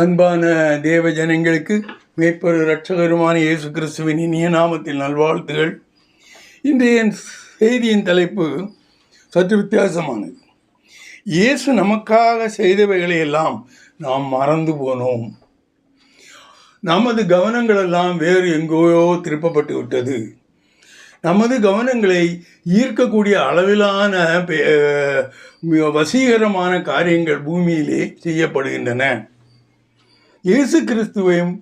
அன்பான தேவ ஜனங்களுக்கு மேய்ப்பர் இரட்சகருமான இயேசு கிறிஸ்துவின் இனிய நாமத்தில் நல்வாழ்த்துகள். இன்றைய செய்தியின் தலைப்பு சற்று வித்தியாசமானது. இயேசு நமக்காக செய்தவைகளை எல்லாம் நாம் மறந்து போனோம். நமது கவனங்களெல்லாம் வேறு எங்கேயோ திருப்பப்பட்டு விட்டது. நமது கவனங்களை ஈர்க்கக்கூடிய அளவிலான வசீகரமான காரியங்கள் பூமியிலே செய்யப்படுகின்றன. இயேசு கிறிஸ்துவையும்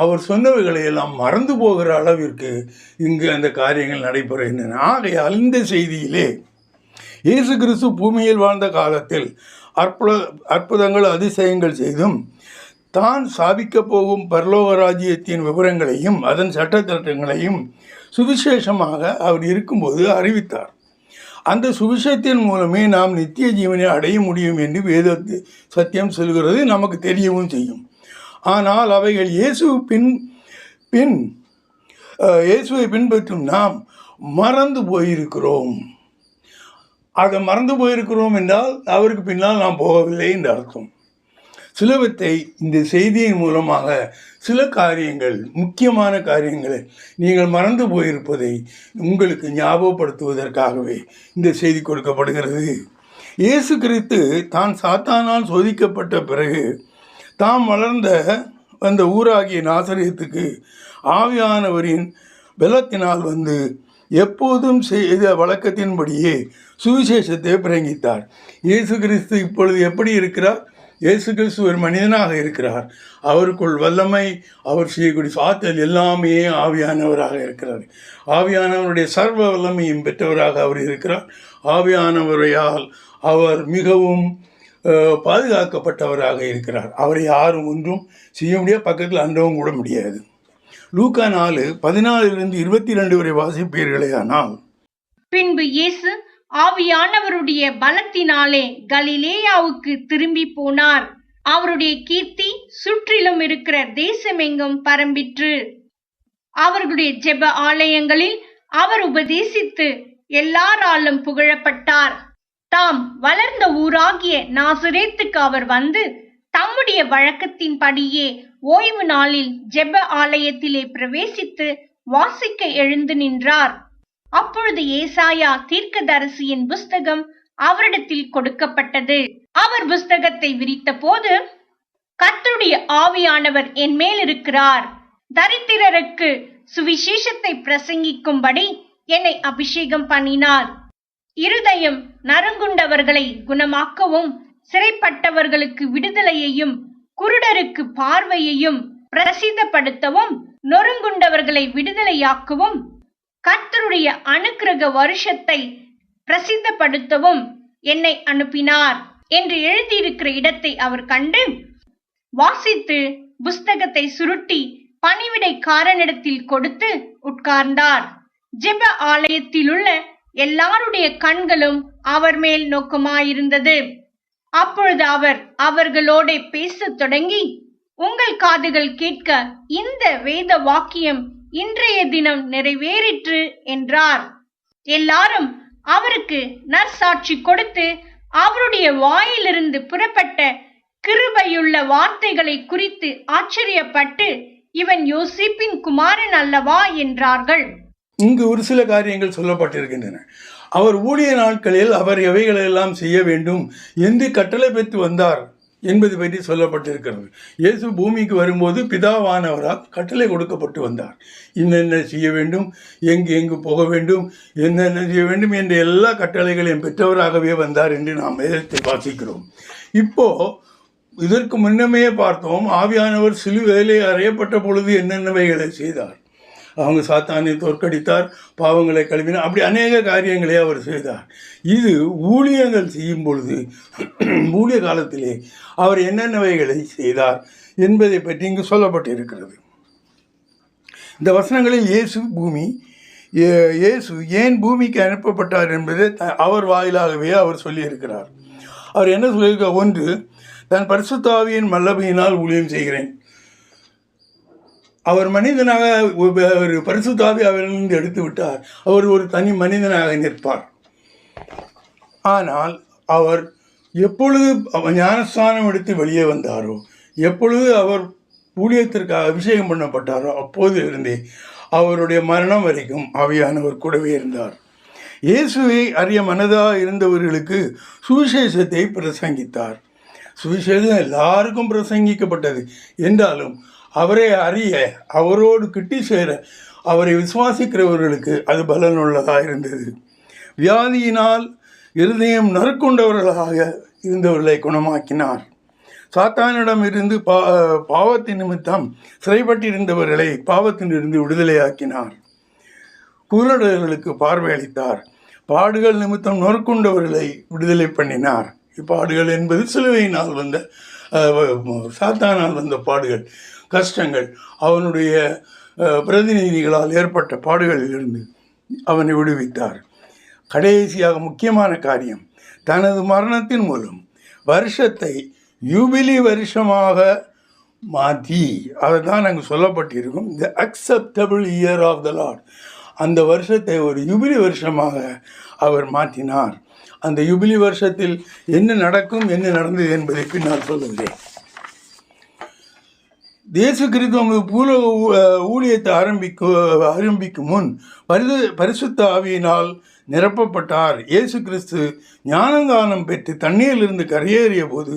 அவர் சொன்னவைகளை எல்லாம் மறந்து போகிற அளவிற்கு இங்கு அந்த காரியங்கள் நடைபெறுகின்றன. ஆகையால் இந்த செய்தியிலே இயேசு கிறிஸ்து பூமியில் வாழ்ந்த காலத்தில் அற்புதங்கள் அதிசயங்கள் செய்தும் தான் சாபிக்கப் போகும் பரலோக ராஜ்யத்தின் விவரங்களையும் அதன் சட்டத்திட்டங்களையும் சுவிசேஷமாக அவர் இருக்கும்போது அறிவித்தார். அந்த சுவிசேஷத்தின் மூலமே நாம் நித்திய ஜீவனை அடைய முடியும் என்று வேத சத்தியம் சொல்கிறது, நமக்கு தெரியவும் செய்யும். ஆனால் அவைகள் இயேசுவை பின்பற்றும் நாம் மறந்து போயிருக்கிறோம். அதை மறந்து போயிருக்கிறோம் என்றால் அவருக்கு பின்னால் நாம் போகவில்லை என்று அர்த்தம். சிலவற்றை இந்த செய்தியின் மூலமாக சில காரியங்கள், முக்கியமான காரியங்களை நீங்கள் மறந்து போயிருப்பதை உங்களுக்கு ஞாபகப்படுத்துவதற்காகவே இந்த செய்தி கொடுக்கப்படுகிறது. இயேசு கிறிஸ்து தான் சாத்தானால் சோதிக்கப்பட்ட பிறகு தாம் வளர்ந்த அந்த ஊராகிய நாசரேத்துக்கு ஆவியானவரின் பலத்தினால் வந்து எப்போதும் செய்த வழக்கத்தின்படியே சுவிசேஷத்தை பிரசங்கித்தார். இயேசு கிறிஸ்து இப்பொழுது எப்படி இருக்கிறார்? இயேசு கிறிஸ்து ஒரு மனிதனாக இருக்கிறார். அவருக்குள் வல்லமை, அவர் செய்யக்கூடிய சாத்தல் எல்லாமே ஆவியானவராக இருக்கிறார். ஆவியானவருடைய சர்வ வல்லமையும் பெற்றவராக அவர் இருக்கிறார். ஆவியானவரையால் அவர் மிகவும் பாதுகாக்கப்பட்டவராக இருக்கிறார். அவரை யாரும் ஒன்றும் செய்ய முடியாது, பக்கத்தில் அண்டவும் கூட முடியாது. லூக்கா 4:14-22 வரை வாசிப்பீர்களே. ஆனால் பின்பு இயேசு ஆவியானவருடைய பலத்தினாலே கலிலேயாவுக்கு திரும்பி போனார். அவருடைய கீர்த்தி சுற்றிலும் இருக்கிற தேசமெங்கும் பரம்பிற்று. அவர்களுடைய ஜெப ஆலயங்களில் அவர் உபதேசித்து எல்லாராலும் புகழப்பட்டார். தாம் வளர்ந்த ஊராகிய நாசரேத்துக்கு அவர் வந்து தம்முடைய வழக்கத்தின்படியே ஓய்வு நாளில் ஜெப ஆலயத்திலே பிரவேசித்து வாசிக்க எழுந்து நின்றார். அப்பொழுது ஏசாயா தீர்க்கதரிசியின் புஸ்தகம் அவரிடத்தில் கொடுக்கப்பட்டது. அவர் புஸ்தகத்தை விரித்த போது, கர்த்தருடைய ஆவியானவர் என் மேல் இருக்கிறார், தரித்திரருக்கு சுவிசேஷத்தை பிரசங்கிக்கும்படி என்னை அபிஷேகம் பண்ணினார். இருதயம் நறுங்குண்டவர்களை குணமாக்கவும், சிறைப்பட்டவர்களுக்கு விடுதலையையும், குருடருக்கு பார்வையையும் பிரசித்தப்படுத்தவும், நொறுங்குண்டவர்களை விடுதலையாக்கவும், கர்த்தருடைய அனுக்கிரக வருஷத்தை பிரசித்தப்படுத்தவும் என்னை அனுப்பினார் என்று எழுதியிருக்கிற இடத்தை அவர் கண்டு வாசித்து புஸ்தகத்தை சுருட்டி பணிவிடைக்காரனிடத்தில் கொடுத்து உட்கார்ந்தார். ஜெப ஆலயத்தில் உள்ள எல்லாருடைய கண்களும் அவர் மேல் நோக்கமாயிருந்தது. அப்பொழுது அவர் அவர்களோட பேசத் தொடங்கி, உங்கள் காதுகள் கேட்க இந்த வேத வாக்கியம் இன்றைய தினம் நிறைவேறிற்று என்றார். எல்லாரும் அவருக்கு நற்சாட்சி கொடுத்து அவருடைய வாயிலிருந்து புறப்பட்ட கிருபையுள்ள வார்த்தைகளை குறித்து ஆச்சரியப்பட்டு, இவன் யோசிப்பின் குமாரன் அல்லவா என்றார்கள். இங்கு ஒரு சில காரியங்கள் சொல்லப்பட்டிருக்கின்றன. அவர் ஊழிய நாட்களில் அவர் எவைகளெல்லாம் செய்ய வேண்டும் என்று கட்டளை பெற்று வந்தார் என்பது பற்றி சொல்லப்பட்டிருக்கிறது. இயேசு பூமிக்கு வரும்போது பிதாவானவரால் கட்டளை கொடுக்கப்பட்டு வந்தார். என்னென்ன செய்ய வேண்டும், எங்கு போக வேண்டும், என்னென்ன செய்ய வேண்டும் என்ற எல்லா கட்டளைகளையும் பெற்றவராகவே வந்தார் என்று நாம் வேதத்தை வாசிக்கிறோம். இதற்கு முன்னமே பார்த்தோம், ஆவியானவர் சிலுவையிலே அறையப்பட்ட பொழுது என்னென்னவைகளை செய்தார். அவங்க சாத்தானை தோற்கடித்தார், பாவங்களை கழுவினார், அப்படி அநேக காரியங்களை அவர் செய்தார். இது ஊழியங்கள் செய்யும் பொழுது ஊழிய காலத்திலே அவர் என்னென்னவைகளை செய்தார் என்பதை பற்றி இங்கு சொல்லப்பட்டிருக்கிறது. இந்த வசனங்களில் இயேசு ஏன் பூமிக்கு அனுப்பப்பட்டார் என்பதை அவர் வாயிலாகவே அவர் சொல்லியிருக்கிறார். அவர் என்ன சொல்லியிருக்கார்? ஒன்று, தன் பரிசுத்த ஆவியின் வல்லமையினால் ஊழியம் செய்கிறேன். அவர் மனிதனாக ஒரு பரிசுத்த ஆவி அவரிலிருந்து எடுத்து விட்டார். அவர் ஒரு தனி மனிதனாக நிற்பார். ஆனால் அவர் எப்பொழுது அவர் ஞானஸ்நானம் எடுத்து வெளியே வந்தாரோ, எப்பொழுது அவர் ஊழியத்திற்காக அபிஷேகம் பண்ணப்பட்டாரோ, அப்போதிலிருந்தே அவருடைய மரணம் வரைக்கும் ஆவியானவர் கூடவே இருந்தார். இயேசுவை அறிய மனதாக இருந்தவர்களுக்கு சுவிசேஷத்தை பிரசங்கித்தார். சுவிசேஷம் எல்லாருக்கும் பிரசங்கிக்கப்பட்டது என்றாலும் அவரை அறிய, அவரோடு கிட்டி சேர, அவரை விசுவாசிக்கிறவர்களுக்கு அது பலனுள்ளதாக இருந்தது. வியாதியினால் இருதயம் நறுக்கொண்டவர்களாக இருந்தவர்களை குணமாக்கினார். சாத்தானிடம் இருந்து பாவத்தின் நிமித்தம் சிறைப்பட்டிருந்தவர்களை பாவத்திலிருந்து விடுதலையாக்கினார். குருடர்களுக்கு பார்வையளித்தார். பாடுகள் நிமித்தம் நொறுக்கொண்டவர்களை விடுதலை பண்ணினார். இப்பாடுகள் என்பது சிலுவையினால் வந்த சாத்தானால் வந்த பாடுகள், கஷ்டங்கள், அவனுடைய பிரதிநிதிகளால் ஏற்பட்ட பாடுகளிலிருந்து அவனை விடுவித்தார். கடைசியாக முக்கியமான காரியம், தனது மரணத்தின் மூலம் வருஷத்தை யூபிலி வருஷமாக மாற்றி, அதை தான் அங்கு சொல்லப்பட்டிருக்கும், the acceptable year of the lord. அந்த வருஷத்தை ஒரு யுபிலி வருஷமாக அவர் மாற்றினார். அந்த யுபிலி வருஷத்தில் என்ன நடக்கும், என்ன நடந்தது என்பதை பின்னால் சொல்லுகிறேன். இயேசு கிறிஸ்து பூலோக ஊழியத்தை ஆரம்பிக்கும் முன் பரிசுத்த ஆவியினால் நிரப்பப்பட்டார். இயேசு கிறிஸ்து ஞானதானம் பெற்று தண்ணீரிலிருந்து கரையேறிய போது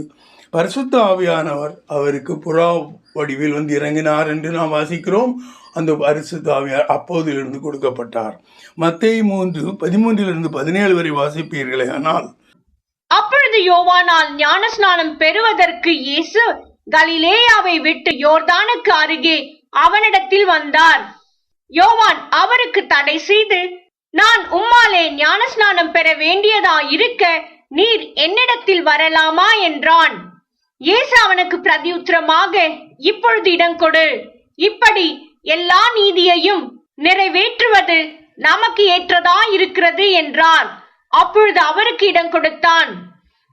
பரிசுத்த ஆவியானவர் அவருக்கு புறா வடிவில் வந்து இறங்கினார் என்று நாம் வாசிக்கிறோம். அந்த பரிசுத்த ஆவியார் அப்போதிலிருந்து கொடுக்கப்பட்டார். மத்தேயு 3:13-17 வரை வாசிப்பீர்களே. ஆனால் அப்பொழுது யோவானால் ஞானஸ்நானம் பெறுவதற்கு இயேசு கலிலேயாவை விட்டு யோர்தானுக்கு அருகே அவனிடத்தில் வந்தார். யோவான் அவருக்கு தடை செய்து, நான் உம்மாலே ஞானஸ்நானம் பெற வேண்டியதா இருக்க நீர் என்னிடத்தில் வரலாமா என்றான். இயேசு அவனுக்கு பிரதியுத்தரமாக, இப்பொழுது இடம் கொடு, இப்படி எல்லா நீதியையும் நிறைவேற்றுவது நமக்கு ஏற்றதா இருக்கிறது என்றார். அப்பொழுது அவருக்கு இடம் கொடுத்தான்.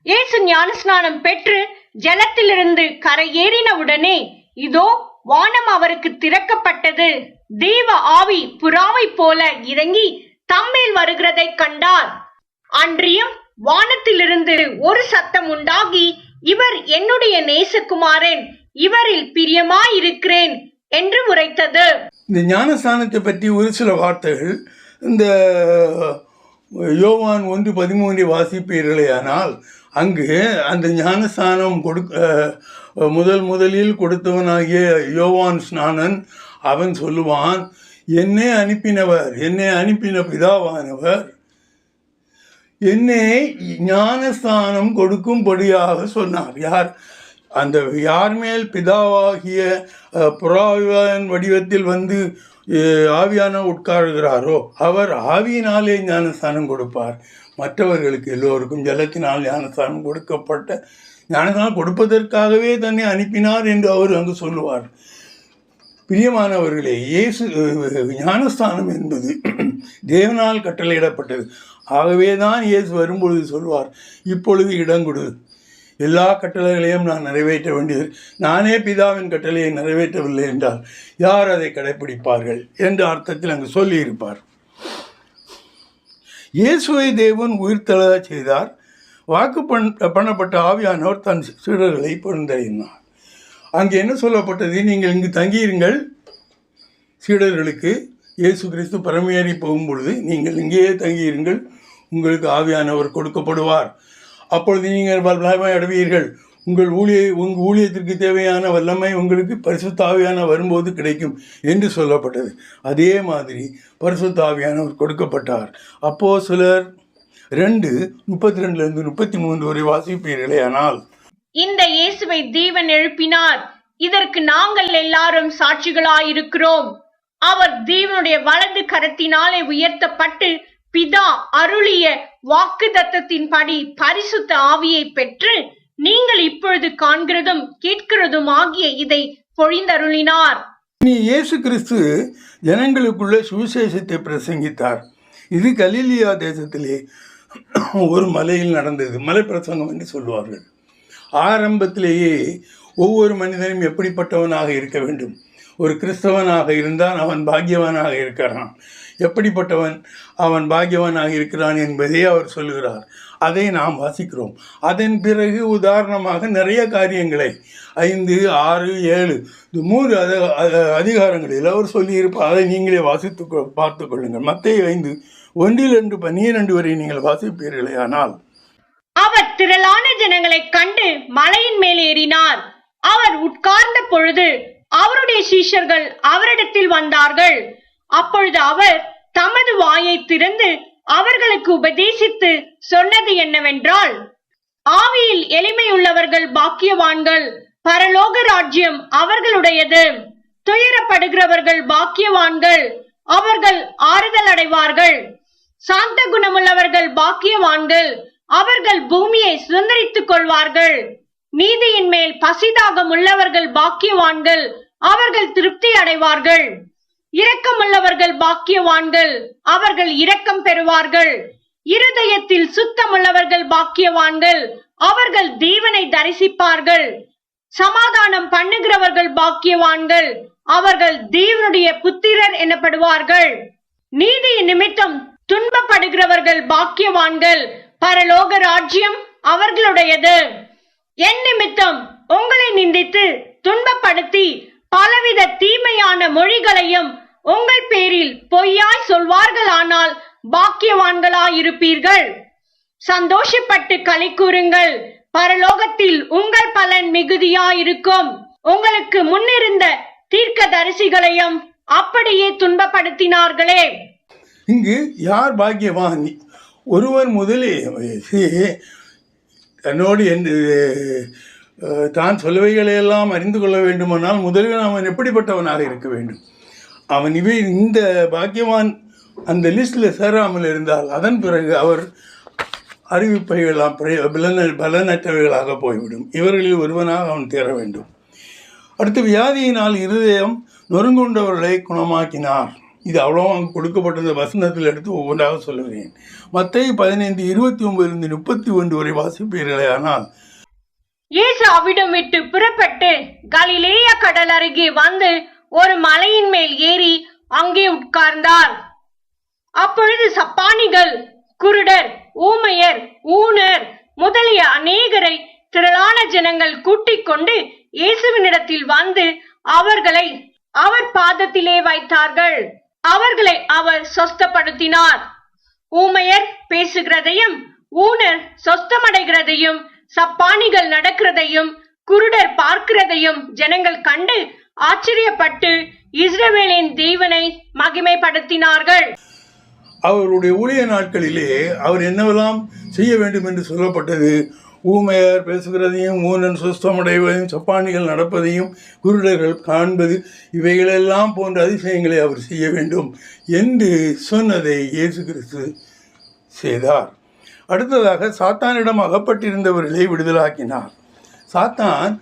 இயேசு ஞானஸ்நானம் பெற்று ஜலத்திலிருந்து கரையேறினவுடனே இதோ வானம் அவருக்கு திறக்கப்பட்டது. தேவ ஆவி புறாவை போல இறங்கி தம்மேல் வருகிறதை கண்டார். அன்றியும் வானத்திலிருந்து ஒரு சத்தம் உண்டாகி, இவர் என்னுடைய நேசகுமாரன், இவரில் பிரியமாயிருக்கிறேன் என்று உரைத்தது. இந்த ஞானஸ்நானத்தை பற்றி ஒரு சில வார்த்தைகள் இந்த யோவான் 1:13 வாசிப்பீர்களே. ஆனால் அங்கு அந்த ஞானஸ்நானம் முதலில் கொடுத்தவனாகிய யோவான் ஸ்நானன் அவன் சொல்லுவான், என்னை அனுப்பின பிதாவானவர் என்னை ஞானஸ்தானம் கொடுக்கும்படியாக சொன்னார். யார் மேல் பிதாவாகிய புறாவின் வடிவத்தில் வந்து ஆவியான உட்காருகிறாரோ அவர் ஆவியினாலே ஞானஸ்தானம் கொடுப்பார். மற்றவர்களுக்கு எல்லோருக்கும் ஜலத்தினால் ஞானஸ்தானம் ஞானஸ்தானம் கொடுப்பதற்காகவே தன்னை அனுப்பினார் என்று அவர் அங்கு சொல்லுவார். பிரியமானவர்களே, இயேசு ஞானஸ்தானம் என்பது தேவனால் கட்டளையிடப்பட்டது. ஆகவே தான் இயேசு வரும்பொழுது சொல்வார், இப்பொழுது இடங்கொடு, எல்லா கட்டளைகளையும் நான் நிறைவேற்ற வேண்டியது, நானே பிதாவின் கட்டளையை நிறைவேற்றவில்லை என்றால் யார் அதை கடைப்பிடிப்பார்கள் என்ற அர்த்தத்தில் அங்கு சொல்லியிருப்பார். இயேசுவை தேவன் உயிர்த்தெழ செய்தார். வாக்கு பண்ணப்பட்ட ஆவியானவர் தன் சீடர்களை பரிந்துரைத்தார். அங்கே என்ன சொல்லப்பட்டது? நீங்கள் இங்கு தங்கியிருங்கள். சீடர்களுக்கு இயேசு கிறிஸ்து பரமேறி போகும்பொழுது நீங்கள் இங்கேயே தங்கியிருங்கள், உங்களுக்கு ஆவியானவர் கொடுக்கப்படுவார், அப்பொழுது நீங்கள் வல்லமை அடைவீர்கள், உங்கள் ஊழியத்திற்கு தேவையான வல்லமை உங்களுக்கு பரிசுத்த ஆவியானவர் வரும்போது கிடைக்கும் என்று சொல்லப்பட்டது. அதே மாதிரி பரிசுத்த ஆவியானவர் கொடுக்கப்பட்டார். அப்போஸ்தலர் 2:32-33 வரை வாசிப்பீர்களே. ஆனால் இந்த இயேசுவை தேவன் எழுப்பினார், இதற்கு நாங்கள் எல்லாரும் சாட்சிகளாயிருக்கிறோம். அவர் தேவனுடைய வலது கரத்தினாலே உயர்த்தப்பட்டு பிதா அருளிய வாக்குத்தத்தத்தின்படி பரிசுத்த ஆவியை பெற்று நீங்கள் இப்பொழுது காண்கிறதும் கேட்கிறதும் ஆகிய இதை பொழிந்தருளினார். இயேசு கிறிஸ்து ஜனங்களுக்குள்ள சுவிசேஷத்தை பிரசங்கித்தார். இது கலிலியா தேசத்திலே ஒரு மலையில் நடந்தது. மலை பிரசங்கம் என்று சொல்வார்கள். ஆரம்பத்திலேயே ஒவ்வொரு மனிதனும் எப்படிப்பட்டவனாக இருக்க வேண்டும், ஒரு கிறிஸ்தவனாக இருந்தால் அவன் பாக்கியவானாக இருக்கிறான். எப்படிப்பட்டவன் அவன் பாக்கியவானாக இருக்கிறான் என்பதை அவர் சொல்லுகிறார். அதை நாம் வாசிக்கிறோம். அதன் பிறகு உதாரணமாக நிறைய காரியங்களை 5, 6, 7 இந்த 3 அதிகாரங்களில் அவர் சொல்லியிருப்பார். அதை நீங்களே வாசித்து பார்த்து கொள்ளுங்கள். மத்தேயு 5 1 12 வரை நீங்கள் வாசிப்பீர்களே. ஆனால் அவர் திரளான ஜனங்களை கண்டு மலையின் மேல் ஏறினார். அவர் உட்கார்ந்த பொழுது அவருடைய சீஷர்கள் அவரிடத்தில் வந்தார்கள். அப்பொழுது அவர் தமது வாயை திறந்து அவர்களுக்கு உபதேசித்து சொன்னது என்னவென்றால், ஆவியில் எளிமையுள்ளவர்கள் பாக்கியவான்கள், பரலோக ராஜ்யம் அவர்களுடையது. துயரப்படுகிறவர்கள் பாக்கியவான்கள், அவர்கள் ஆறுதல் அடைவார்கள். சாந்த குணமுள்ளவர்கள் பாக்கியவான்கள், அவர்கள் பூமியை சுதந்தரித்துக் கொள்வார்கள். நீதியின் மேல் பசிதாகம் உள்ளவர்கள் பாக்கியவான்கள், அவர்கள் திருப்தி அடைவார்கள். இரக்கமுள்ளவர்கள் பாக்கியவான்கள், அவர்கள் இரக்கம் பெறுவார்கள். இருதயத்தில் சுத்தமுள்ளவர்கள் பாக்கியவான்கள், அவர்கள் தேவனை தரிசிப்பார்கள். சமாதானம் பண்ணுகிறவர்கள் பாக்கியவான்கள், அவர்கள் தேவனுடைய புத்திரர் எனப்படுவார்கள். நீதி நிமித்தம் துன்பப்படுகிறவர்கள் பாக்கியவான்கள், பரலோக ராஜ்யம் அவர்களுடையது. என் நிமித்தம் உங்களை நிந்தித்து துன்பப்படுத்தி பலவித தீமையான மொழிகளையும் உங்கள் பேரில் பொய்யாய் சொல்வார்களானால் பாக்கியவான்களாயிருப்பீர்கள். சந்தோஷப்பட்டு களி கூறுங்கள், பரலோகத்தில் உங்கள் பலன் மிகுதியாயிருக்கும். உங்களுக்கு முன்னிருந்த தீர்க்க தரிசிகளையும் அப்படியே துன்பப்படுத்தினார்களே. இங்கு யார் பாக்கியவான்? ஒருவர் முதலே தன்னோடு தான் சொல்லுவைகளையெல்லாம் அறிந்து கொள்ள வேண்டுமானால் முதலில் அவன் எப்படிப்பட்டவனாக இருக்க வேண்டும்? அவன் இந்த பாக்கியவான் அந்த லிஸ்டில் சேராமல் இருந்தால் அதன் பிறகு அவர் அறிவிப்பைகளாம் பலனற்றவைகளாக போய்விடும். இவர்களில் ஒருவனாக அவன் தேர வேண்டும். அடுத்து, வியாதியினால் இருதயம் நொறுங்குண்டவர்களை குணமாக்கினார். இது அவ்வளோ அங்கு கொடுக்கப்பட்ட வசனத்தில் எடுத்து ஒவ்வொன்றாக சொல்லுகிறேன். மத்தேயு 15 29 31 வரை வாசிப்பீர்களே. ஆனால் இயேசு அவ்விடம் விட்டு புறப்பட்டு கலிலேய கடல் அருகே வந்து ஒரு மலையின் மேல் ஏறி அங்கே உட்கார்ந்தார். அப்பொழுது சப்பானிகள், குருடர், ஊமையர், ஊனர் முதலிய அநேகரை திரளான ஜனங்கள் கூட்டிக் கொண்டு இயேசுவினிடத்தில் வந்து அவர்களை அவர் பாதத்திலே வைத்தார்கள். அவர்களை அவர் சொஸ்தப்படுத்தினார். ஊமையர் பேசுகிறதையும், ஊனர் சொஸ்தமடைகிறதையும், சப்பானிகள் நடக்கிறதையும், குருடர் பார்க்கிறதையும் ஜனங்கள் கண்டு ஆச்சரியப்பட்டு இஸ்ரவேலின் தேவனை மகிமைப்படுத்தினார்கள். அவருடைய ஊழிய நாட்களிலே அவர் என்னவெல்லாம் செய்ய வேண்டும் என்று சொல்லப்பட்டது? ஊமையர் பேசுகிறதையும், ஊனன் சுஸ்தமடைவதையும், சப்பானிகள் நடப்பதையும், குருடர்கள் காண்பது, இவைகளெல்லாம் போன்ற அதிசயங்களை அவர் செய்ய வேண்டும் என்று சொன்னதை இயேசு கிறிஸ்து செய்தார். அடுத்ததாக, சாத்தானிடம் அகப்பட்டிருந்தவர்களை விடுதலாக்கினார். சாத்தான்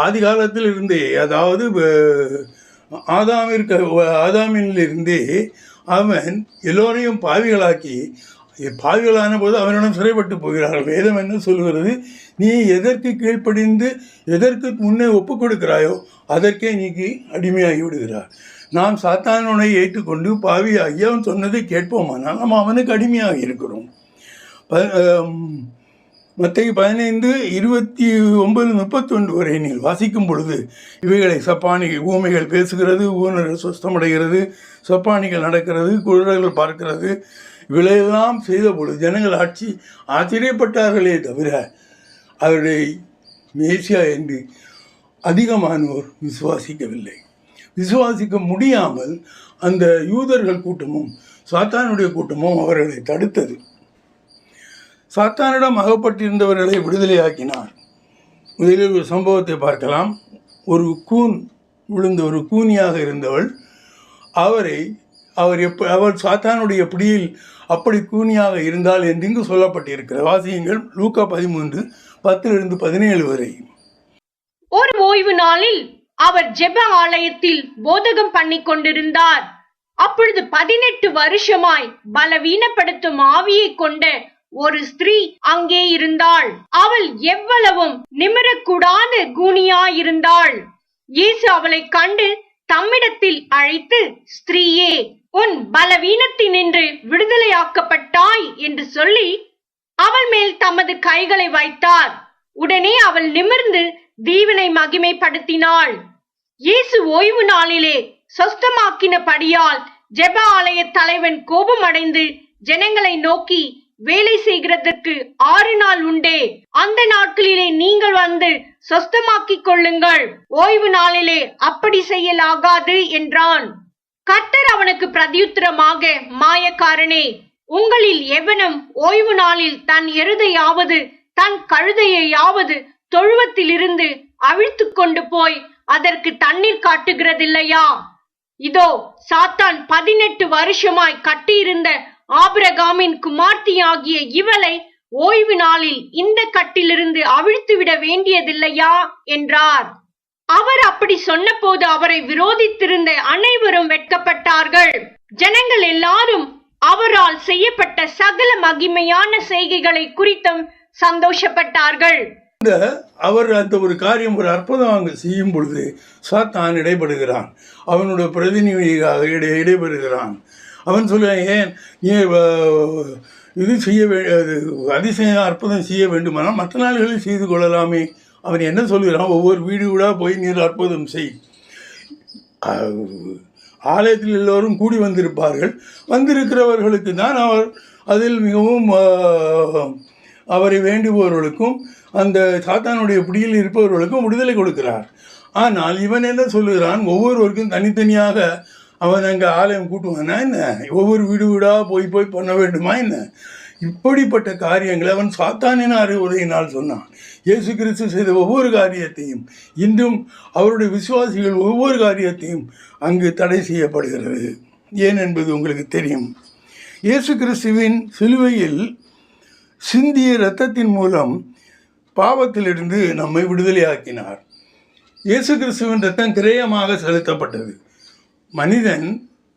ஆதி காலத்தில் இருந்தே, அதாவது ஆதாமிலிருந்தே அவன் எல்லோரையும் பாவிகளாக்கி, பாவிகளான போது அவனிடம் சிறைப்பட்டு போகிறார்கள். வேதம் என்ன சொல்கிறது? நீ எதற்கு கீழ்ப்படிந்து எதற்கு முன்னே ஒப்புக் கொடுக்கிறாயோ அதற்கே நீக்கி அடிமையாகி விடுகிறார். நாம் சாத்தானுனை ஏற்றுக்கொண்டு பாவியாகி அவன் சொன்னதை கேட்போமானால் நம்ம அவனுக்கு அடிமையாக இருக்கிறோம். மத்தேயு 15 29 31 வரை நீங்கள் வாசிக்கும் பொழுது இவைகளை சப்பானிகள், ஊமைகள் பேசுகிறது, ஊனர்கள் சுஸ்தமடைகிறது, சப்பானிகள் நடக்கிறது, குருடர்கள் பார்க்கிறது, இவையெல்லாம் செய்த பொழுது ஜனங்கள் ஆச்சரியப்பட்டார்களே தவிர அவருடைய மேசியா என்று அதிகமானோர் விசுவாசிக்கவில்லை. விசுவாசிக்க முடியாமல் அந்த யூதர்கள் கூட்டமும் சாத்தானுடைய கூட்டமும் அவர்களை தடுத்தது. சாத்தானிடம் அகப்பட்டிருந்தவர்களை விடுதலையாக்கினார். முதலில் ஒரு சம்பவத்தை பார்க்கலாம். ஒரு கூன் விழுந்த ஒரு கூனியாக இருந்தவள், அவர் சாத்தானுடைய பிடியில் அப்படி கூனியாக இருந்தால் என்று இங்கு சொல்லப்பட்டிருக்கிற வாசியங்கள் லூக்கா 13 10 17 வரை. ஒரு ஓய்வு நாளில் அவர் ஜெப ஆலயத்தில் போதகம் பண்ணி கொண்டிருந்தார். அப்பொழுது 18 வருஷமாய் பலவீனப்படுத்தும் ஆவியை கொண்ட ஒரு ஸ்திரீ அங்கே இருந்தாள். அவள் எவ்வளவும் நிமிரக்கூடாத கூனியாயிருந்தாள். இயேசு அவளை கண்டு தம்மிடத்தில் அழைத்து, ஸ்திரீயே, உன் பலவீனத்தினின்று விடுதலையாக்கப்பட்டாய் என்று சொல்லி அவள் மேல் தமது கைகளை வைத்தார். உடனே அவள் நிமிர்ந்து தேவனை மகிமைப்படுத்தினாள். இயேசு ஓய்வு நாளிலே சொஸ்தமாக்கினபடியால் ஜெப ஆலய தலைவன் கோபமடைந்து ஜனங்களை நோக்கி, வேலை செய்கிறதற்கு 6 நாள் உண்டே, அந்த நாட்களிலே நீங்கள் வந்து சொஸ்தமாக்கிக் கொள்ளுங்கள், ஓய்வு நாளிலே அப்படி செய்யலாகாது என்றான். கர்த்தர் அவனுக்கு பிரதியுத்தரமாக, மாயக்காரனே, உங்களில் எவனும் ஓய்வு நாளில் தன் எருதையாவது தன் கழுதையாவது தொழுவத்திலிருந்து அவிழ்த்து கொண்டு போய் அதற்கு தண்ணீர் காட்டுகிறதில்லையா? இதோ, சாத்தான் 18 வருஷமாய் கட்டியிருந்த ஆபிரகாமின் குமார்த்தியாகிய இவளை ஓய்வு நாளில் இந்த கட்டிலிருந்து அவிழ்த்து விட வேண்டியதில்லையா என்றார். அவர் அப்படி சொன்னபோது அவரை விரோதித்திருந்த அனைவரும் வெட்கப்பட்டார்கள். ஜனங்கள் எல்லாரும் அவரால் செய்யப்பட்ட சகல மகிமையான செய்கைகளை குறித்தும் சந்தோஷப்பட்டார்கள். அவர் அந்த ஒரு காரியம், ஒரு அற்புதம் அங்கு செய்யும் பொழுது சாத்தான் இடைபடுகிறான். அவனுடைய பிரதிநிதியாக இடைபெறுகிறான். அவன் சொல்லுவான், ஏன் நீ இது செய்ய அதிசய அற்புதம் செய்ய வேண்டுமானால் மற்ற நாள்களில் செய்து கொள்ளலாமே. அவன் என்ன சொல்கிறான், ஒவ்வொரு வீடு வீடாக போய் நீர் அற்புதம் செய். ஆலயத்தில் எல்லோரும் கூடி வந்திருப்பார்கள். வந்திருக்கிறவர்களுக்கு தான் அவர் அதில் மிகவும் அவரை வேண்டுபவர்களுக்கும் அந்த சாத்தானுடைய பிடியில் இருப்பவர்களுக்கும் விடுதலை கொடுக்கிறார். ஆனால் இவன் என்ன சொல்லுகிறான், ஒவ்வொருவருக்கும் தனித்தனியாக அவன் அங்கே ஆலயம் கூட்டுவானா என்ன, ஒவ்வொரு வீடு வீடாக போய் பண்ண வேண்டுமா என்ன? இப்படிப்பட்ட காரியங்களை அவன் சாத்தானின் அறிவுரையினால் சொன்னான். இயேசு கிறிஸ்து செய்த ஒவ்வொரு காரியத்தையும், இன்றும் அவருடைய விசுவாசிகள் ஒவ்வொரு காரியத்தையும் அங்கு தடை செய்யப்படுகிறது. ஏன் என்பது உங்களுக்கு தெரியும். இயேசு கிறிஸ்துவின் சிலுவையில் சிந்திய இரத்தத்தின் மூலம் பாவத்திலிருந்து நம்மை விடுதலையாக்கினார். இயேசு கிறிஸ்துவின் இரத்தம் கிரயமாக செலுத்தப்பட்டது. மனிதன்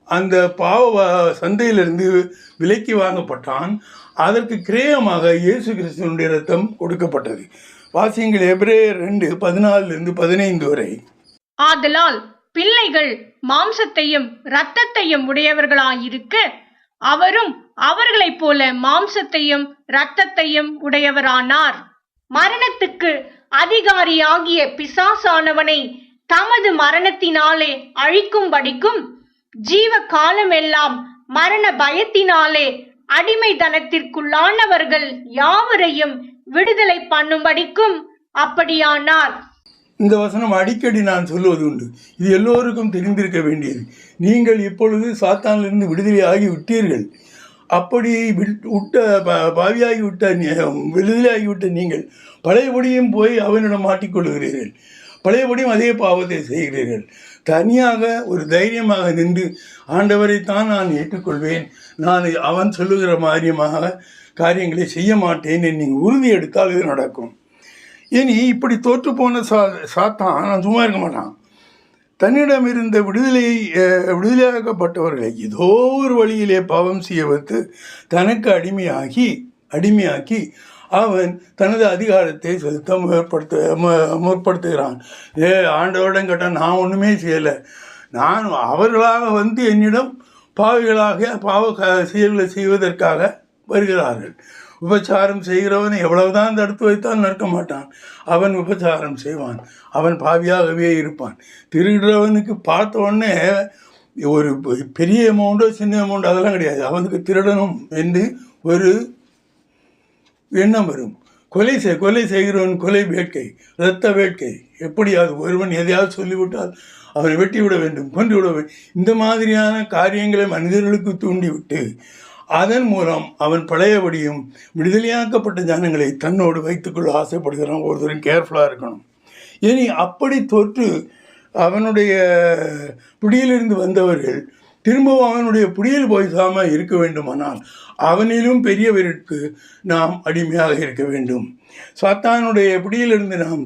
அந்த பாவ சந்தையிலிருந்து விலைக்கு வாங்கப்பட்டான். அதற்கு கிரயமாக இயேசு கிறிஸ்துவனுடைய இரத்தம் கொடுக்கப்பட்டது. வாசியங்கள் எபிரேயர் 2:14-15 வரை. ஆதலால் பிள்ளைகள் மாம்சத்தையும் இரத்தத்தையும் உடையவர்களாயிருக்க, அவரும் அவர்களைப் போல மாம்சத்தையும் இரத்தத்தையும் உடையவரானார். மரணத்துக்கு அதிகாரியாகிய பிசாசானவனை தமது மரணத்தினாலே அழிக்கும்படிக்கும், ஜீவ காலமெல்லாம் மரண பயத்தினாலே அடிமைத்தனத்திற்குள்ளானவர்கள் யாவரையும் விடுதலை பண்ணும்படிக்கும் அப்படியானார். இந்த வசனம் அடிக்கடி நான் சொல்லுவது உண்டு. இது எல்லோருக்கும் தெரிந்திருக்க வேண்டியது. நீங்கள் இப்பொழுது சாத்தானிலிருந்து விடுதலையாகி விட்டீர்கள். அப்படி பாவியாகி விடுதலையாகிவிட்ட நீங்கள் பழையபடியும் போய் அவனிடம் மாட்டிக்கொள்கிறீர்கள். பழையபடியும் அதே பாவத்தை செய்கிறீர்கள். தனியாக ஒரு தைரியமாக நின்று ஆண்டவரைத்தான் நான் ஏற்றுக்கொள்வேன், நான் அவன் சொல்லுகிற மாதிரியமாக காரியங்களை செய்ய மாட்டேன் என்று நீங்கள் உறுதி எடுத்தால் இது நடக்கும். இனி இப்படி தோற்று போன சாத்தான் நான் சும்மா இருக்க மாட்டான். தன்னிடம் இருந்த விடுதலையாக்கப்பட்டவர்களை ஏதோ ஒரு வழியிலே பாவம் செய்ய வைத்து தனக்கு அடிமையாக்கி அவன் தனது அதிகாரத்தை செலுத்த முற்படுத்துகிறான். ஆண்டவரிடம் கேட்டால், நான் ஒன்றுமே செய்யலை, நான் அவர்களாக வந்து என்னிடம் பாவிகளாக பாவ செயல்களை செய்வதற்காக வருகிறார்கள். உபச்சாரம் செய்கிறவனை எவ்வளவுதான் தடுத்து வைத்தால் நடக்க மாட்டான். அவன் உபச்சாரம் செய்வான், அவன் பாவியாகவே இருப்பான். திருடுறவனுக்கு பார்த்த உடனே ஒரு பெரிய அமௌண்ட்டோ சின்ன அமௌண்ட் அதெல்லாம் கிடையாது. அவனுக்கு திருடணும் என்று ஒரு எண்ணம் வரும். கொலை செய்கிறவன் கொலை வேட்கை, இரத்த வேட்கை. எப்படியாவது ஒருவன் எதையாவது சொல்லிவிட்டால் அவனை வெட்டிவிட வேண்டும், கொன்றுவிட வேண்டும். இந்த மாதிரியான காரியங்களை மனிதர்களுக்கு தூண்டிவிட்டு அதன் மூலம் அவன் பழையபடியும் விடுதலையாக்கப்பட்ட ஜனங்களை தன்னோடு வைத்துக்கொள்ள ஆசைப்படுகிறான். ஒருத்தரும் கேர்ஃபுல்லாக இருக்கணும். இனி அப்படி தொற்று அவனுடைய பிடியிலிருந்து வந்தவர்கள் திரும்பவும் அவனுடைய பிடியில் போய்சாமல் இருக்க வேண்டுமானால் அவனிலும் பெரியவருக்கு நாம் அடிமையாக இருக்க வேண்டும். சாத்தானுடைய பிடியிலிருந்து நாம்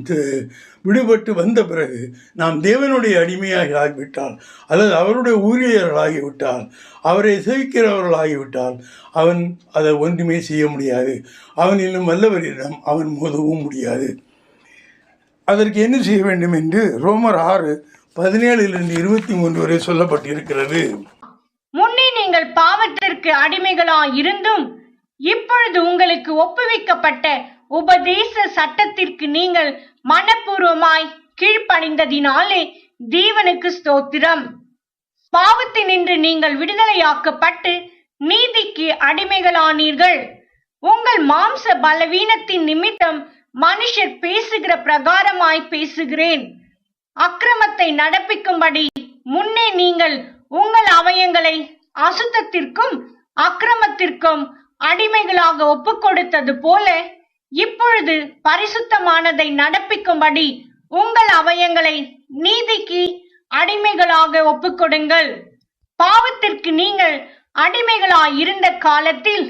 விடுபட்டு வந்த பிறகு நாம் தேவனுடைய அடிமையாக ஆகிவிட்டால், அல்லது அவருடைய ஊழியர்களாகிவிட்டால், அவரை சேவிக்கிறவர்களாகிவிட்டால் அவன் அதை ஒன்றுமே செய்ய முடியாது. அவனிலும் வல்லவரிடம் அவன் மோதவும் முடியாது. அதற்கு என்ன செய்ய வேண்டும் என்று ரோமர் 17 23 வரை சொல்லப்பட்டிருக்கிறது. முன்னே நீங்கள் பாவத்திற்கு அடிமைகளாய் இருந்தும் இப்பொழுது உங்களுக்கு ஒப்புவிக்கப்பட்ட உபதேச சட்டத்திற்கு நீங்கள் மனப்பூர்வமாய் கீழ்ப்படிந்ததினாலே தேவனுக்கு ஸ்தோத்திரம். பாவத்தினின்று நீங்கள் விடுதலையாக்கப்பட்டு நீதிக்கு அடிமைகளானீர்கள். உங்கள் மாம்ச பலவீனத்தின் நிமித்தம் மனுஷர் பேசுகிற பிரகாரமாய் பேசுகிறேன். அக்கிரமத்தை நடப்பிக்கும்படி முன்னே நீங்கள் உங்கள் அவயங்களை அசுத்தத்திற்கும் அக்கிரமத்திற்கும் அடிமைகளாக ஒப்புக்கொடுத்தது போல இப்பொழுது பரிசுத்தமானதை நடப்பிக்கும்படி உங்கள் அவயங்களை நீதிக்கு அடிமைகளாக ஒப்புக்கொடுங்கள். பாவத்திற்கு நீங்கள் அடிமைகளாய் இருந்த காலத்தில்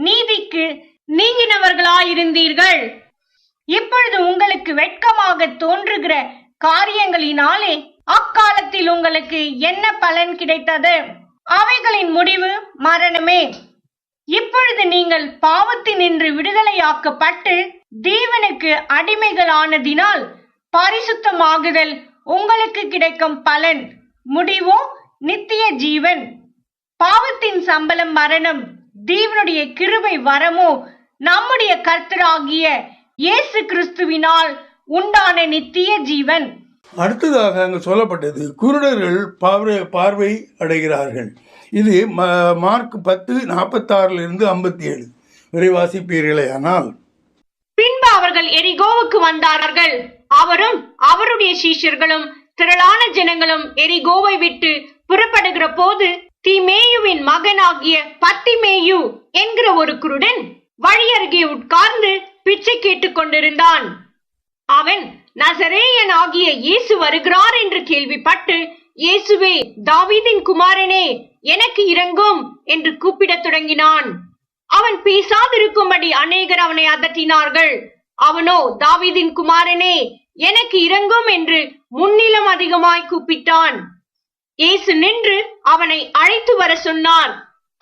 நீதிக்கு நீங்கினவர்களாயிருந்தீர்கள். இப்பொழுது உங்களுக்கு வெட்கமாக தோன்றுகிற காரியங்களினாலே அக்காலத்தில் உங்களுக்கு என்ன பலன் கிடைத்தது? அவைகளின் முடிவு மரணமே. இப்பொழுது நீங்கள் பாவத்தினின்று விடுதலையாக்கப்பட்டு தேவனுக்கு அடிமைகளானதினால் பரிசுத்தமாகுதல் உங்களுக்கு கிடைக்கும் பலன் முடிவோ நித்திய ஜீவன். பாவத்தின் சம்பளம் மரணம், தேவனுடைய கிருபை வரமோ நம்முடைய கர்த்தராகிய இயேசு கிறிஸ்துவினால் உண்டான நித்திய ஜீவன். அடுத்ததாக அங்கு சொல்லப்பட்டது குருடர்கள் பார்வை அடைகிறார்கள். இது மார்க் 10:46 57 விரைவாசிப்பீர்களே. ஆனால் பின்பு அவர்கள் எரிகோவுக்கு வந்தார்கள். அவரும் அவருடைய சீஷர்களும் திரளான ஜனங்களும் எரிகோவை விட்டு புறப்படுகிற போது தீமேயுவின் மகனாகிய பத்திமேயு என்கிற ஒரு குருடன் வழியருகே உட்கார்ந்து பிச்சை கேட்டுக் கொண்டிருந்தான். அவன் நசரேயன் ஆகிய இயேசு வருகிறார் என்று கேள்விப்பட்டு, இயேசுவே, தாவீதின் குமாரனே, எனக்கு இரங்கும் என்று கூப்பிடத் தொடங்கினான். அவன் பேசாதிருக்கும்படி அநேகர் அவனை அதட்டினார்கள். அவனோ, தாவீதின் குமாரனே, எனக்கு இரங்கும் என்று முன்னிலும் அதிகமாய் கூப்பிட்டான். இயேசு நின்று அவனை அழைத்து வர சொன்னார்.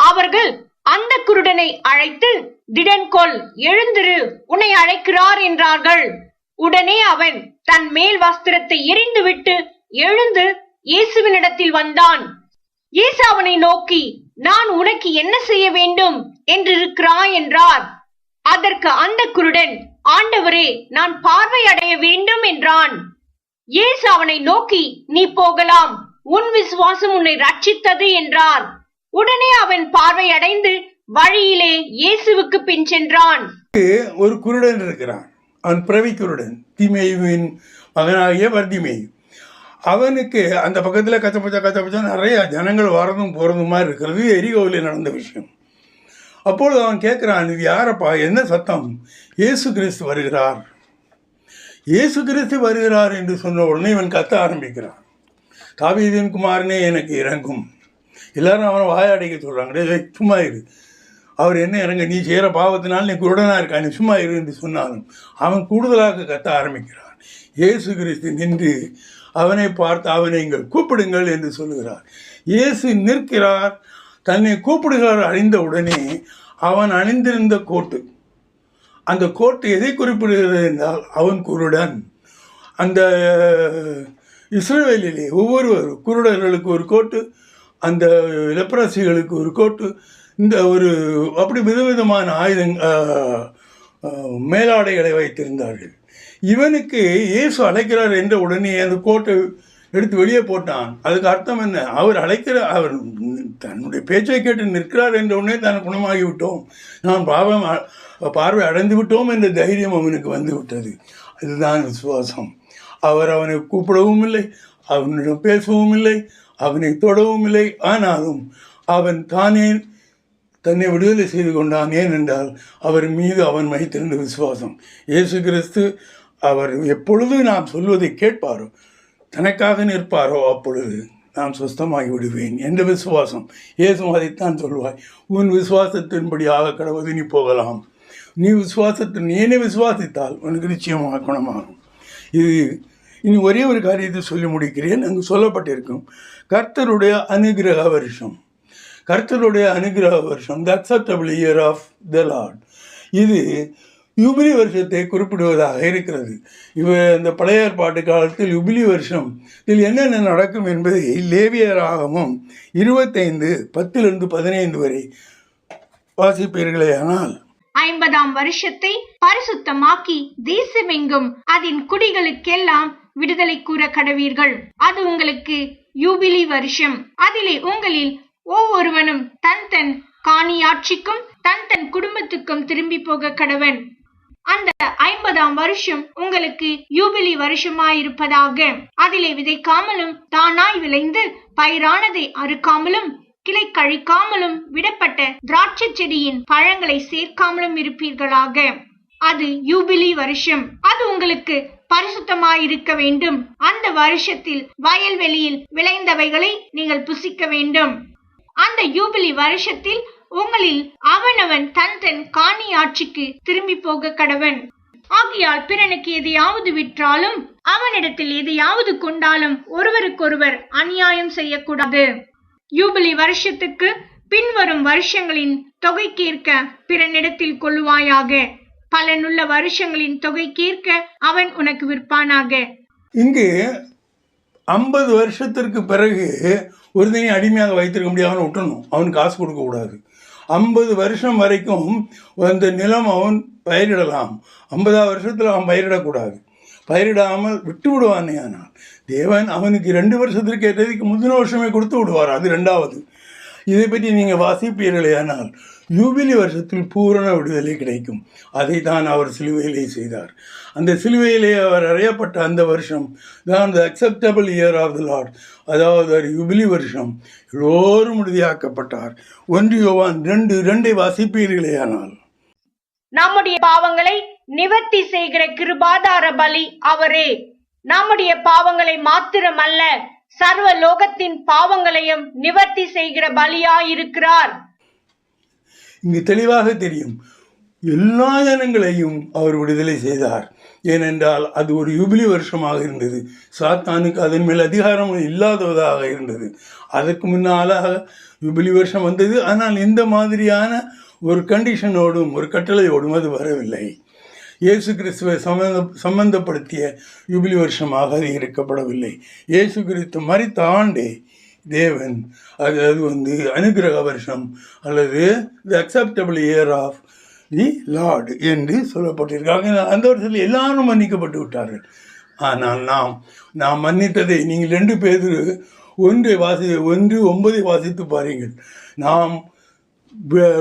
அவர்கள் அந்த குருடனை அழைத்து, திடன்கொள், எழுந்திரு, உன்னை அழைக்கிறார் என்றார்கள். உடனே அவன் தன் மேல் வஸ்திரத்தை எறிந்துவிட்டு எழுந்து இயேசுவினிடத்தில் வந்தான். இயேசு அவனை நோக்கி, நான் உனக்கு என்ன செய்ய வேண்டும் என்றிருக்கிறாய் என்றார். அதற்கு அந்த குருடன், ஆண்டவரே, நான் பார்வை அடைய வேண்டும் என்றான். இயேசு அவனை நோக்கி, நீ போகலாம், உன் விசுவாசம் உன்னை ரட்சித்தது என்றார். உடனே அவன் பார்வை அடைந்து வழியிலே இயேசுவுக்கு பின் சென்றான். ஒரு குருடன் இருக்கிறான். அவன் பிறவி குருடன், தீமேயுவின் மகனாகிய பர்திமேயு. அவனுக்கு அந்த பக்கத்தில் கச்சப்பச்சா நிறைய ஜனங்கள் வரதும் போகிறதும் மாதிரி இருக்கிறது. எரிகோவில் நடந்த விஷயம். அப்பொழுது அவன் கேட்குறான், இது யாரப்பா, என்ன சத்தம்? இயேசு கிறிஸ்து வருகிறார், இயேசு கிறிஸ்து வருகிறார் என்று சொன்ன உடனே இவன் கத்த ஆரம்பிக்கிறான். தாவீதின் குமாரனே, எனக்கு இறங்கும். எல்லாரும் அவனை வாயாடிக்க சொல்கிறாங்க, சும்மா இரு, அவர் என்ன இறங்க, நீ செய்கிற பாவத்தினால் நீ குருடனாக இருக்கா, நீ சும்மா இரு என்று சொன்னாலும் அவன் கூடுதலாக கத்த ஆரம்பிக்கிறான். இயேசு கிறிஸ்து நின்று அவனை பார்த்து, அவனை இங்கள் கூப்பிடுங்கள் என்று சொல்லுகிறார். இயேசு நிற்கிறார். தன்னை கூப்பிடுகிறார் அறிந்த உடனே அவன் அணிந்திருந்த கோட்டு, அந்த கோட்டு எதை குறிப்பிடுகிறது என்றால் அவன் குருடன். அந்த இஸ்ரவேலிலே ஒவ்வொருவரும் குருடர்களுக்கு ஒரு கோட்டு, அந்த லெப்ரசிகளுக்கு ஒரு கோட்டு, இந்த ஒரு அப்படி விதவிதமான மேலாடைகளை வைத்திருந்தார்கள். இவனுக்கு இயேசு அழைக்கிறார் என்ற உடனே அந்த கோட்டை எடுத்து வெளியே போட்டான். அதுக்கு அர்த்தம் என்ன? அவர் அவர் தன்னுடைய பேச்சை கேட்டு நிற்கிறார் என்ற உடனே தான் குணமாகி விட்டோம், நான் பார்வை அடைந்து விட்டோம் என்ற தைரியம் அவனுக்கு வந்து விட்டது. இதுதான் விசுவாசம். அவர் அவனை கூப்பிடவும் இல்லை, அவனிடம் பேசவும் இல்லை, அவனை தொடவும் இல்லை. ஆனாலும் அவன் தானே தன்னை விடுதலை செய்து கொண்டான். ஏனென்றால் அவர் மீது அவன் வைத்திருந்த விசுவாசம். இயேசு கிறிஸ்து அவர் எப்பொழுது நாம் சொல்வதை கேட்பாரோ, தனக்காக நிற்பாரோ, அப்பொழுது நான் சுஸ்தமாகி விடுவேன் என்ற விசுவாசம். இயேசு அதைத்தான் சொல்வாய், உன் விசுவாசத்தின்படி ஆக கடவுது, நீ போகலாம். நீ என்னை விசுவாசித்தால் உனக்கு நிச்சயமாக குணமாகும். இது இனி ஒரே ஒரு காரியத்தை சொல்லி முடிக்கிறேன். அங்கு சொல்லப்பட்டிருக்கும் கர்த்தருடைய அனுகிரக வருஷம். கர்த்தருடைய அனுகிரக வருஷம், the acceptable year of the lord. இது யுபிலி வருஷத்தை குறிப்பிடுவதாக இருக்கிறது. இந்த பழைய ஏற்பாட்டு காலத்தில் யுபிலி வருஷம் இதில் என்னென்ன நடக்கும் என்பதை லேவியராகமும் 25:10-15 வரை வாசிப்பீர்களே. ஆனால் 50ஆம் வருஷத்தை பரிசுத்தமாக்கி தேசமெங்கும் அதன் குடிகளுக்கெல்லாம் விடுதலை கூற கடவீர்கள். அது உங்களுக்கு யூபிலி வருஷம். அதிலே உங்களில் ஒவ்வொருவனும் தன் தன் காணியாட்சிக்கும் தன் தன் குடும்பத்துக்கும் திரும்பி போக கடவன். அந்த 50ஆம் வருஷம் உங்களுக்கு யூபிலி வருஷமாயிருப்பதாக. அதிலே விதைக்காமலும் தானாய் விளைந்து பயிரானதை அறுக்காமலும் கிளை கழிக்காமலும் விடப்பட்ட திராட்சை செடியின் பழங்களை சேர்க்காமலும் இருப்பீர்களாக. அது யூபிலி வருஷம். அது உங்களுக்கு பரிசுத்தமாயிருக்க வேண்டும். அந்த வருஷத்தில் வயல்வெளியில் விளைந்தவைகளை நீங்கள் புசிக்க வேண்டும். அந்த யூபிலி வருஷத்தில் உங்களில் அவனவன் தன் தன் காணியாட்சிக்கு திரும்பி போக கடவன். ஆகையால் பிறனுக்கு எதையாவது விற்றாலும் அவனிடத்தில் எதையாவது கொண்டாலும் ஒருவருக்கொருவர் அநியாயம் செய்யக்கூடாது. யூபிலி வருஷத்துக்கு பின்வரும் வருஷங்களின் தொகைக்கேற்க பிறனிடத்தில் கொள்ளுவாயாக. பலனுள்ள வருஷங்களின் தொகைக்கேற்க அவன் உனக்கு விற்பானாக. இங்கு 50 வருஷத்திற்கு பிறகு ஒருத்தனை அடிமையாக வைத்திருக்க முடியாமல் விட்டணும். அவனுக்கு காசு கொடுக்கக்கூடாது. 50 வருஷம் வரைக்கும் அந்த நிலம் அவன் பயிரிடலாம். 50ஆம் வருஷத்தில் அவன் பயிரிடக்கூடாது. பயிரிடாமல் விட்டு விடுவானே. ஆனால் தேவன் அவனுக்கு 2 வருஷத்திற்கு ஏற்றதுக்கு முந்தின வருஷமே கொடுத்து விடுவார். அது 2வது. இதை பற்றி நீங்கள் வாசிப்பீர்களே. ஆனால் யூபிலி வருஷத்தில் பூரண விடுதலை கிடைக்கும். அதை தான் அவர் சிலுவையிலே செய்தார். அந்த சிலுவையிலே அவர் அறையப்பட்ட அந்த வருஷம் தான் the acceptable year of the lord. அதாவது யூபிலி வருஷம். எல்லோரும் உறுதியாக்கப்பட்டார். 1 யோவான் 2:2 வாசிப்பீர்களே. ஆனால் நம்முடைய பாவங்களை நிவர்த்தி செய்கிற கிருபாதார பலி அவரே. நம்முடைய பாவங்களை மாத்திரமல்ல, சர்வ லோகத்தின் பாவங்களையும் நிவர்த்தி செய்கிற பலியாயிருக்கிறார். இங்கு தெளிவாக தெரியும், எல்லா ஜனங்களையும் அவர் விடுதலை செய்தார். ஏனென்றால் அது ஒரு யூபிலி வருஷமாக இருந்தது. சாத்தானுக்கு அதன் மேல் அதிகாரம் இல்லாததாக இருந்தது. அதற்கு முன்னாலாக யூபிலி வருஷம் வந்தது. ஆனால் இந்த மாதிரியான ஒரு கண்டிஷனோடும் ஒரு கட்டளையோடும் அது வரவில்லை. இயேசு கிறிஸ்துவை சம்பந்தப்படுத்திய யூபிலி வருஷமாக அது இருக்கப்படவில்லை. இயேசு கிறிஸ்து மரித்த ஆண்டே தேவன் அது அனுகிரக வருஷம் அல்லது the acceptable year of the lord என்று சொல்லப்பட்டிருக்காங்க. அந்த வருஷத்தில் எல்லாரும் மன்னிக்கப்பட்டு விட்டார்கள். ஆனால் நாம் மன்னித்ததை நீங்கள் 2 பேதுரு 1:9 வாசித்து பாருங்கள். நாம்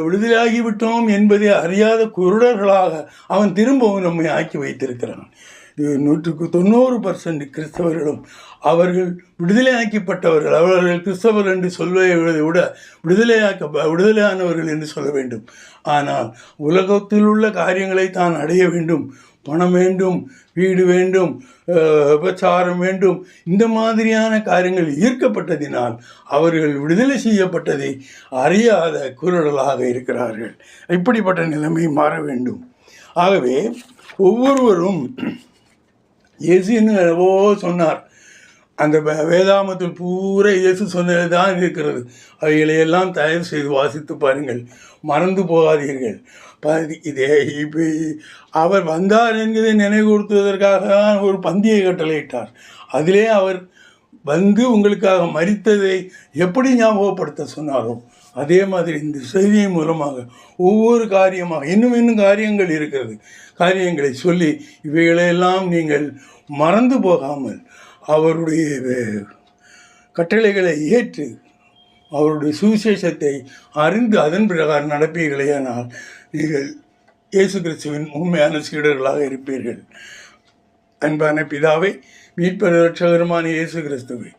விடுதலையாகிவிட்டோம் என்பதை அறியாத குருடர்களாக அவன் திரும்பவும் நம்மை ஆக்கி வைத்திருக்கிறான். 190% கிறிஸ்தவர்களும் அவர்கள் விடுதலையாக்கப்பட்டவர்கள். அவர்கள் கிறிஸ்தவர் என்று சொல்வதை விட விடுதலையானவர்கள் என்று சொல்ல வேண்டும். ஆனால் உலகத்தில் உள்ள காரியங்களை தான் அடைய வேண்டும். பணம் வேண்டும், வீடு வேண்டும், உபச்சாரம் வேண்டும், இந்த மாதிரியான காரியங்கள் ஈர்க்கப்பட்டதினால் அவர்கள் விடுதலை செய்யப்பட்டதை அறியாத குருடலாக இருக்கிறார்கள். இப்படிப்பட்ட நிலைமை மாற வேண்டும். ஆகவே ஒவ்வொருவரும் இயேசு என்னவோ சொன்னார். அந்த வேதாமத்தில் பூரா இயேசு சொன்னது தான் இருக்கிறது. அவைகளையெல்லாம் தயவு செய்து வாசித்து பாருங்கள், மறந்து போகாதீர்கள். இப்போ அவர் வந்தார் என்கிறதை நினைவுறுத்துவதற்காக தான் ஒரு பந்தியை கட்டளையிட்டார். அதிலே அவர் வந்து உங்களுக்காக மரித்ததை எப்படி ஞாபகப்படுத்த சொன்னாரோ அதே மாதிரி இந்த செய்தியின் மூலமாக ஒவ்வொரு காரியமாக இன்னும் காரியங்கள் இருக்கிறது. காரியங்களை சொல்லி இவைகளையெல்லாம் நீங்கள் மறந்து போகாமல் அவருடைய கட்டளைகளை ஏற்று அவருடைய சுவிசேஷத்தை அறிந்து அதன் பிரகாரம் நடப்பீர்களேயானால் நீங்கள் இயேசு கிறிஸ்துவின் உண்மையான சீடர்களாக இருப்பீர்கள். அன்பான பிதாவை, மீட்பர் இரட்சகருமான இயேசு கிறிஸ்துவை,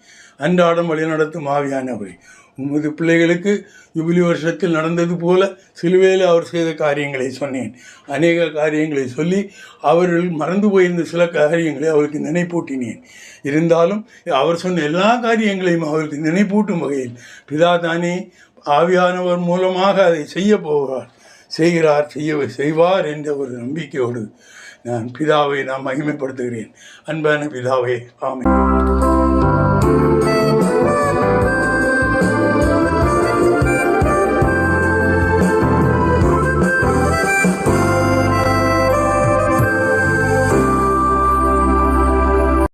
அன்றாடம் வழிநடத்தும் ஆவியானவரை, உமது பிள்ளைகளுக்கு யுபிலி வருஷத்தில் நடந்தது போல சிலுவையில் அவர் செய்த காரியங்களை சொன்னேன். அநேக காரியங்களை சொல்லி அவர்கள் மறந்து போயிருந்த சில காரியங்களை அவருக்கு நினைப்பூட்டினேன். இருந்தாலும் அவர் சொன்ன எல்லா காரியங்களையும் அவருக்கு நினைப்பூட்டும் வகையில் பிதா தானே ஆவியானவர் மூலமாக அதை செய்வார் என்ற ஒரு நம்பிக்கையோடு நான் பிதாவை மகிமைப்படுத்துகிறேன். அன்பான பிதாவே, ஆமென்.